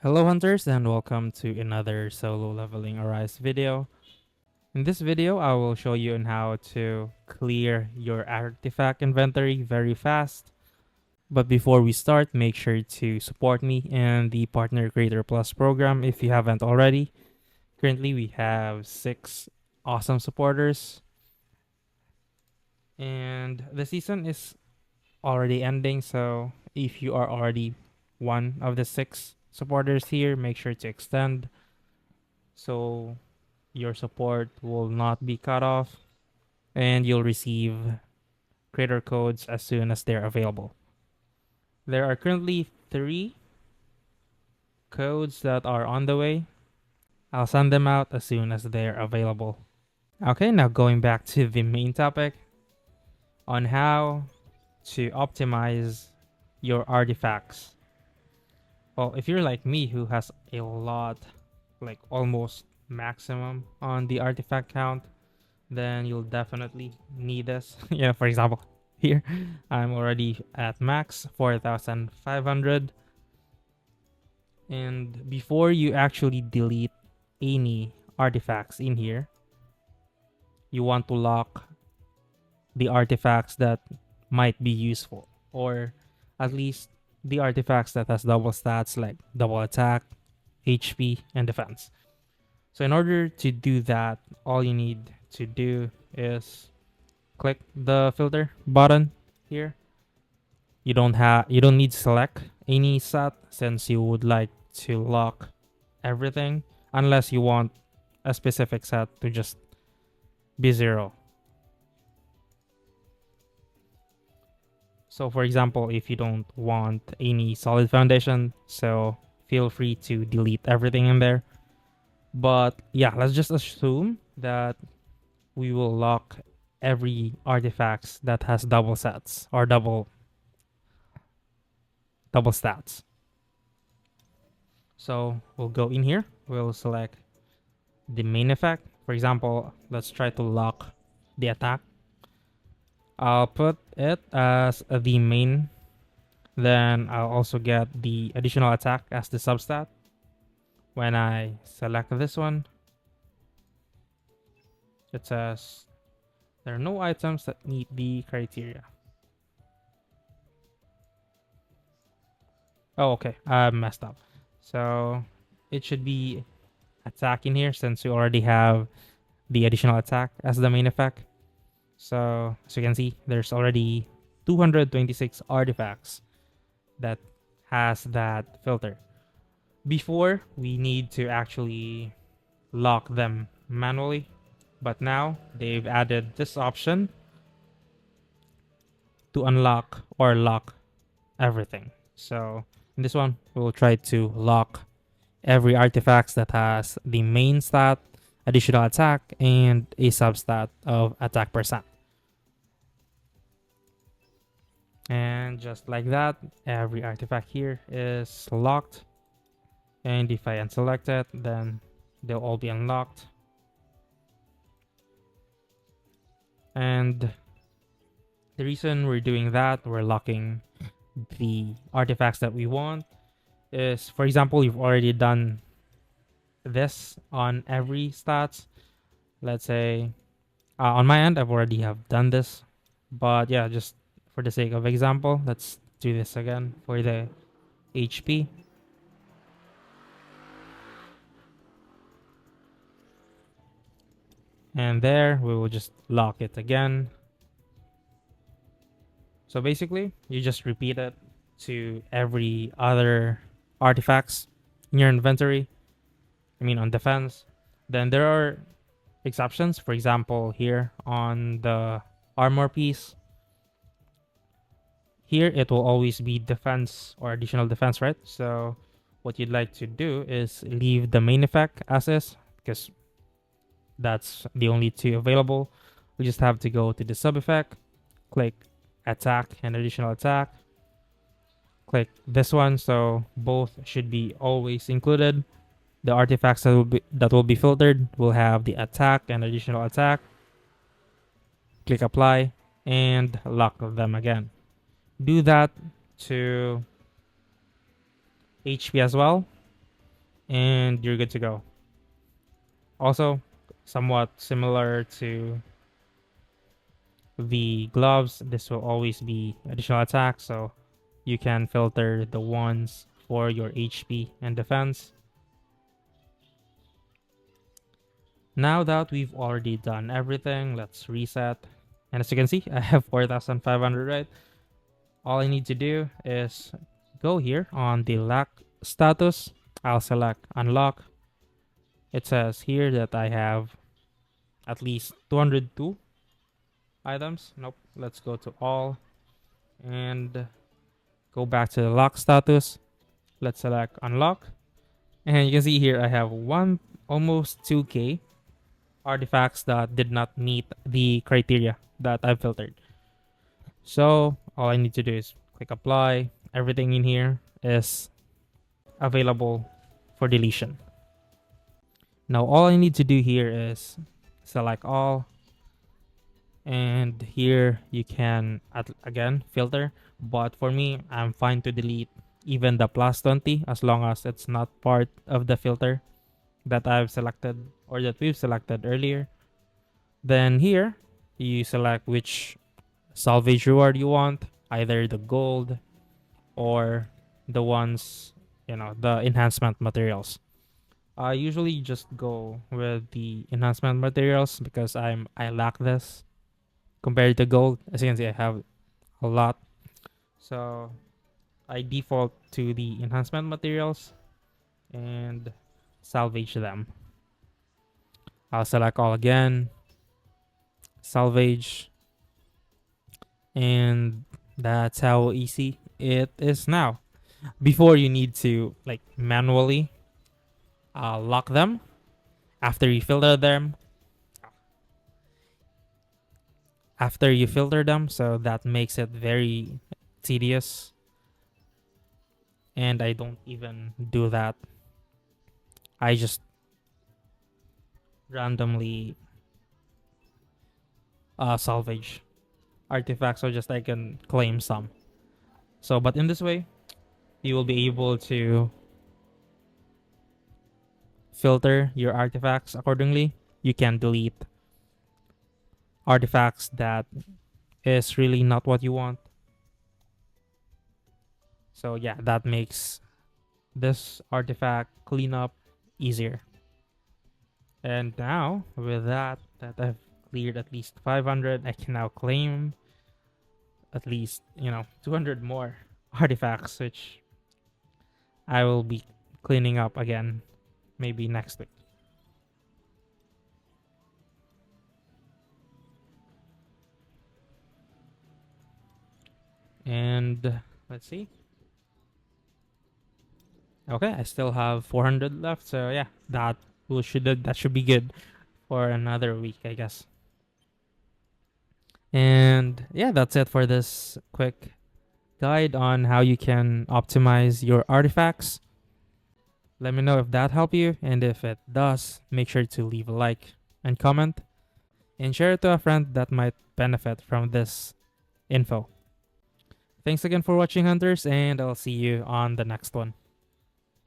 Hello hunters and welcome to another solo leveling Arise video. In this video, I will show you on how to clear your artifact inventory very fast. But before we start, make sure to support me in the Partner Creator Plus program if you haven't already. Currently, we have 6 awesome supporters and the season is already ending, so if you are already one of the 6 supporters here, make sure to extend so your support will not be cut off and you'll receive creator codes as soon as they're available. There are currently 3 codes that are on the way. I'll send them out as soon as they're available. Okay, now going back to the main topic on how to optimize your artifacts. Well, if you're like me who has a lot, like almost maximum on the artifact count, then you'll definitely need this. Yeah, for example, here I'm already at max 4,500. And before you actually delete any artifacts in here, you want to lock the artifacts that might be useful, or at least the artifacts that has double stats like double attack, HP, and defense. So in order to do that, all you need to do is click the filter button here. You don't need to select any set since you would like to lock everything unless you want a specific set to just be 0. So for example, if you don't want any solid foundation, so feel free to delete everything in there. But yeah, let's just assume that we will lock every artifacts that has double sets or double stats. So we'll go in here, we'll select the main effect. For example, let's try to lock the attack. I'll put it as the main, then I'll also get the additional attack as the substat. When I select this one, it says there are no items that meet the criteria. Oh, okay, I messed up. So it should be attack in here since we already have the additional attack as the main effect. So as you can see, there's already 226 artifacts that has that filter. Before, we need to actually lock them manually, but now they've added this option to unlock or lock everything. So in this one, we'll try to lock every artifact that has the main stat, additional attack, and a substat of attack percent. And just like that, every artifact here is locked. And if I unselect it, then they'll all be unlocked. And the reason we're doing that, we're locking the artifacts that we want, is, for example, you've already done this on every stats. Let's say on my end, I've already have done this, but yeah, just for the sake of example, let's do this again for the HP. And there, we will just lock it again. So basically, you just repeat it to every other artifacts in your inventory. I mean, on defense. Then there are exceptions. For example, here on the armor piece, here it will always be defense or additional defense, right? So what you'd like to do is leave the main effect as is, because that's the only 2 available. We just have to go to the sub effect, click attack and additional attack, click this one, so both should be always included. The artifacts that will be filtered will have the attack and additional attack. Click apply and lock them again. Do that to HP as well, and you're good to go. Also, somewhat similar to the gloves, this will always be additional attack, so you can filter the ones for your HP and defense. Now that we've already done everything, let's reset. And as you can see, I have 4,500, right? All I need to do is go here on the lock status. I'll select unlock. It says here that I have at least 202 items. Nope. Let's go to all and go back to the lock status. Let's select unlock. And you can see here I have almost 2k artifacts that did not meet the criteria that I've filtered. So all I need to do is click apply. Everything in here is available for deletion. Now all I need to do here is select all, and here you can again filter, but for me I'm fine to delete even the plus 20 as long as it's not part of the filter that I've selected or that we've selected earlier. Then here you select which salvage reward you want, either the gold or the ones, the enhancement materials. I usually just go with the enhancement materials because I lack this compared to gold. As you can see, I have a lot, so I default to the enhancement materials and salvage them. I'll select all again, salvage, and that's how easy it is now. Before, you need to like manually lock them after you filter them. So that makes it very tedious, and I don't even do that. I just randomly salvage artifacts, so just I can claim some. So, but in this way, you will be able to filter your artifacts accordingly. You can delete artifacts that is really not what you want. So yeah, that makes this artifact cleanup easier. And now with that I've cleared at least 500, I can now claim at least 200 more artifacts, which I will be cleaning up again maybe next week. And let's see. Okay, I still have 400 left, so yeah, that should be good for another week, I guess. And yeah, that's it for this quick guide on how you can optimize your artifacts. Let me know if that helped you, and if it does, make sure to leave a like and comment, and share it to a friend that might benefit from this info. Thanks again for watching, Hunters, and I'll see you on the next one.